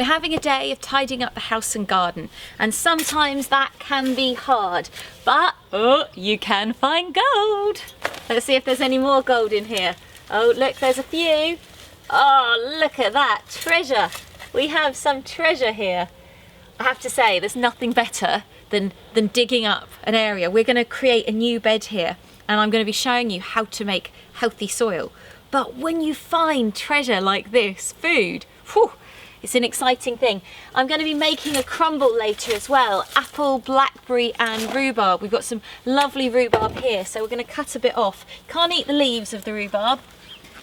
We're having a day of tidying up the house and garden, and sometimes that can be hard, but you can find gold. Let's see if there's any more gold in here. Oh, look, there's a few. Oh, look at that treasure. We have some treasure here. I have to say, there's nothing better than digging up an area. We're going to create a new bed here, and I'm going to be showing you how to make healthy soil. But when you find treasure like this, food, whew, it's an exciting thing. I'm going to be making a crumble later as well. Apple, blackberry and rhubarb. We've got some lovely rhubarb here, so we're going to cut a bit off. Can't eat the leaves of the rhubarb,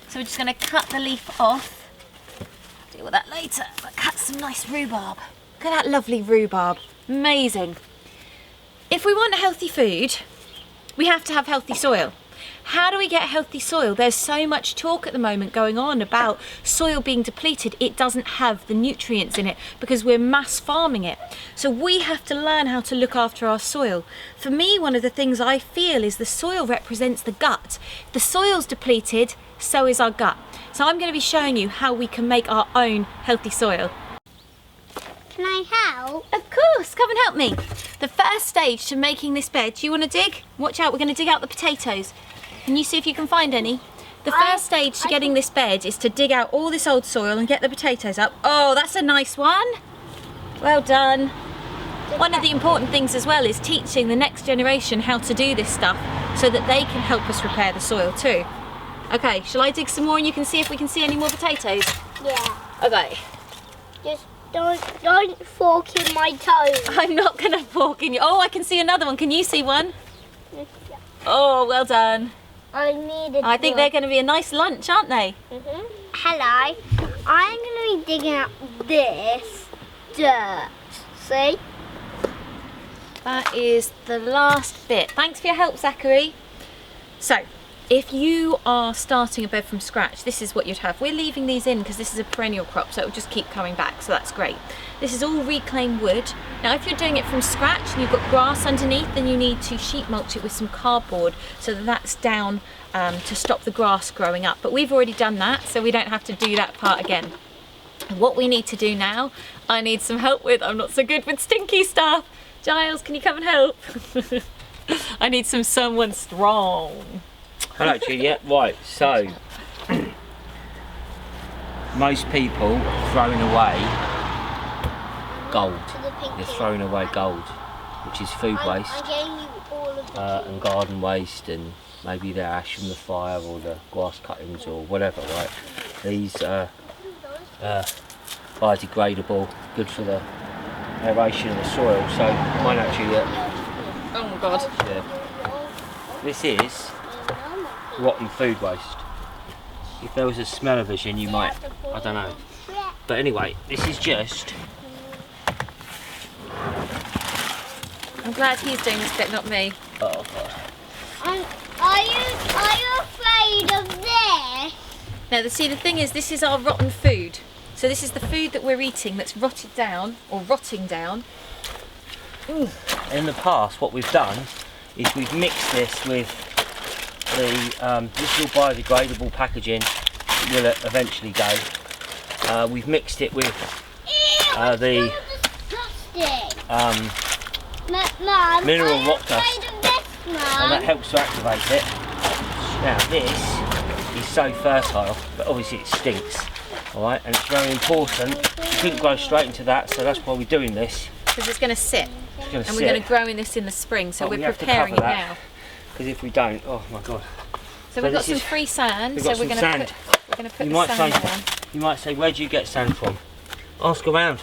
so we're just going to cut the leaf off. Deal with that later, but cut some nice rhubarb. Look at that lovely rhubarb, amazing. If we want healthy food, we have to have healthy soil. How do we get healthy soil? There's so much talk at the moment going on about soil being depleted. It doesn't have the nutrients in it because we're mass farming it. So we have to learn how to look after our soil. For me, one of the things I feel is the soil represents the gut. If the soil's depleted, so is our gut. So I'm going to be showing you how we can make our own healthy soil. Can I help? Of course, come and help me. The first stage to making this bed, do you want to dig? Watch out, we're going to dig out the potatoes. Can you see if you can find any? The first stage to getting this bed is to dig out all this old soil and get the potatoes up. Oh, that's a nice one. Well done. One of the important things as well is teaching the next generation how to do this stuff so that they can help us repair the soil too. Okay, shall I dig some more and you can see if we can see any more potatoes? Yeah. Okay. Just don't fork in my toes. I'm not going to fork in you. Oh, I can see another one. Can you see one? Oh, well done. I think they're going to be a nice lunch, aren't they? Hello. I'm going to be digging up this dirt. See? That is the last bit. Thanks for your help, Zachary. So, if you are starting a bed from scratch, this is what you'd have. We're leaving these in because this is a perennial crop, so it will just keep coming back, so that's great. This is all reclaimed wood. Now, if you're doing it from scratch and you've got grass underneath, then you need to sheet mulch it with some cardboard so that that's down to stop the grass growing up. But we've already done that, so we don't have to do that part again. What we need to do now, I need some help with. I'm not so good with stinky stuff. Giles, can you come and help? I need someone strong. Hello, Juliette. Right, so most people are throwing away gold. They're throwing away gold, which is food waste and garden waste, and maybe the ash from the fire or the grass cuttings or whatever. Right, these are biodegradable, good for the aeration of the soil. So mine actually. Oh my God. Yeah, this is rotten food waste. If there was a smell-o-vision, you might, I don't know. But anyway, this is just. I'm glad he's doing this bit, not me. Oh God. Are you afraid of this? Now, see, the thing is, this is our rotten food. So this is the food that we're eating that's rotted down, or rotting down. In the past, what we've done is we've mixed this with this is all biodegradable packaging. It will eventually go. We've mixed it with the mineral rock dust, and that helps to activate it. Now this is so fertile, but obviously it stinks. Alright, and it's very important. You couldn't grow straight into that, so that's why we're doing this. Because it's going to sit. We're going to grow in this in the spring, so we're preparing it now. Because if we don't, oh my God. So we've got some free sand, so we're going to put the sand down. You might say, where do you get sand from? Ask around.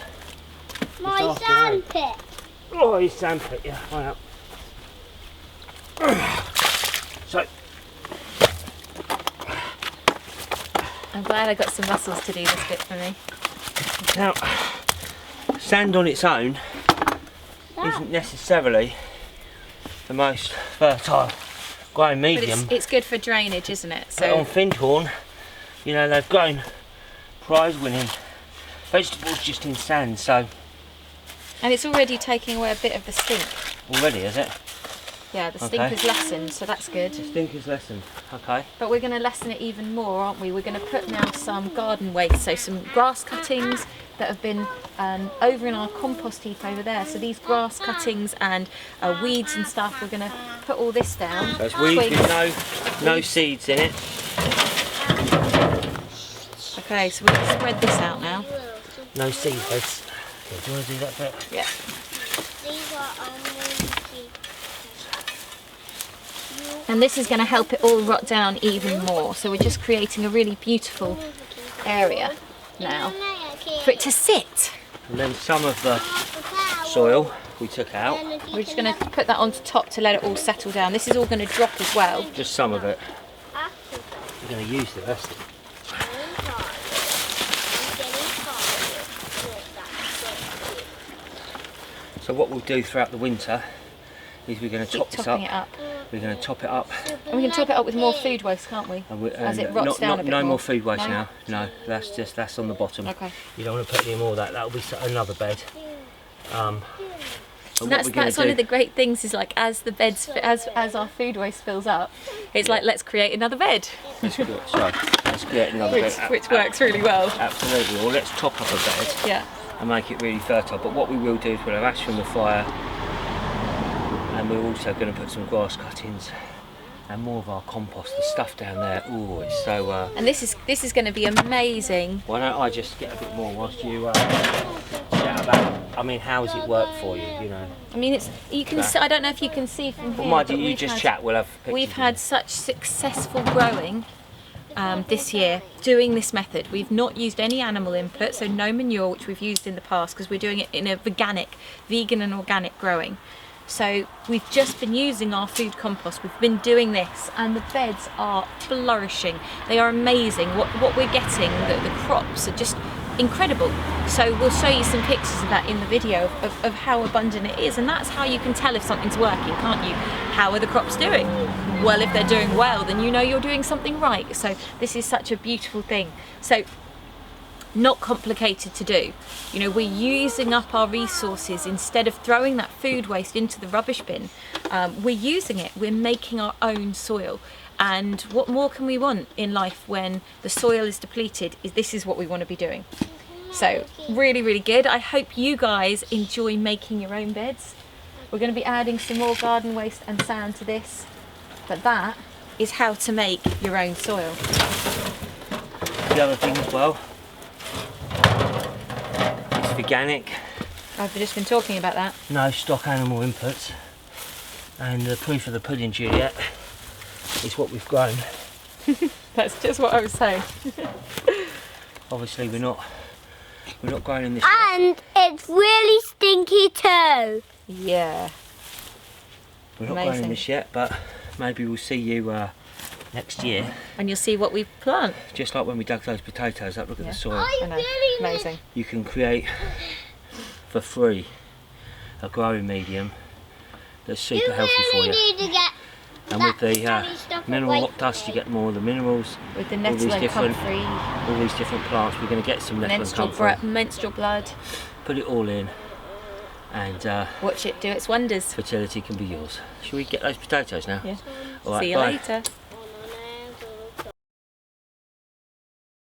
My sand pit. Oh, your sand pit, yeah, right up. So. I'm glad I got some muscles to do this bit for me. Now, sand on its own isn't necessarily the most fertile growing medium. But it's good for drainage, isn't it? So but on Finchhorn, you know, they've grown prize-winning vegetables just in sand, so. And it's already taking away a bit of the stink. Already, is it? Yeah, the stink is lessened, so that's good. The stink is lessened, okay. But we're going to lessen it even more, aren't we? We're going to put now some garden waste, so some grass cuttings, that have been over in our compost heap over there. So these grass cuttings and weeds and stuff, we're going to put all this down. So it's weeds with no seeds in it. Okay, so we're going to spread this out now. No seed beds. Okay, do you want to do that bit? Yeah. And this is going to help it all rot down even more. So we're just creating a really beautiful area now for it to sit. And then some of the soil we took out. We're just going to put that onto top to let it all settle down. This is all going to drop as well. Just some of it. We're going to use the rest of it. So what we'll do throughout the winter is we're going to top this up. It up. We're going to top it up. And we can top it up with more food waste, can't we? As it rots down a bit no more. more food waste now. No, that's on the bottom. Okay. You don't want to put any more of that. That'll be another bed. That's one of the great things is like as the beds as our food waste fills up, it's like let's create another bed. Let's create another bed. Which works really well. Absolutely. Or let's top up a bed. Yeah. And make it really fertile. But what we will do is we'll have ash from the fire, and we're also going to put some grass cuttings and more of our compost, the stuff down there. Oh, it's so. And this is going to be amazing. Why don't I just get a bit more whilst you chat about? I mean, how does it work for you? You know. I mean, you can. See, I don't know if you can see from here. Well, you just chat. We'll have. We've had such successful growing. This year doing this method. We've not used any animal input, so no manure, which we've used in the past because we're doing it in a vegan and organic growing. So we've just been using our food compost. We've been doing this and the beds are flourishing. They are amazing. What we're getting, the crops are just incredible. So we'll show you some pictures of that in the video of how abundant it is, and that's how you can tell if something's working, can't you? How are the crops doing? Well, if they're doing well, then you know you're doing something right. So this is such a beautiful thing. So not complicated to do. You know, we're using up our resources. Instead of throwing that food waste into the rubbish bin, we're using it. We're making our own soil. And what more can we want in life when the soil is depleted? This is what we want to be doing. So really, really good. I hope you guys enjoy making your own beds. We're going to be adding some more garden waste and sand to this. But that is how to make your own soil. The other thing as well, it's organic. I've just been talking about that. No stock animal inputs. And the proof of the pudding, Juliette, is what we've grown. That's just what I was saying. Obviously we're not growing in this. And it's really stinky too. Yeah. We're not growing in this yet, but maybe we'll see you next year. And you'll see what we plant. Just like when we dug those potatoes up, look at the soil. I know. Amazing. You can create for free a growing medium that's super healthy for you. And with the mineral rock dust, you get more of the minerals. With the nettle and comfrey. All these different plants, we're going to get some nettle and comfrey. Menstrual blood. Put it all in, and watch it do its wonders. Fertility can be yours. Shall we get those potatoes now? Yeah. All right, see you bye. later.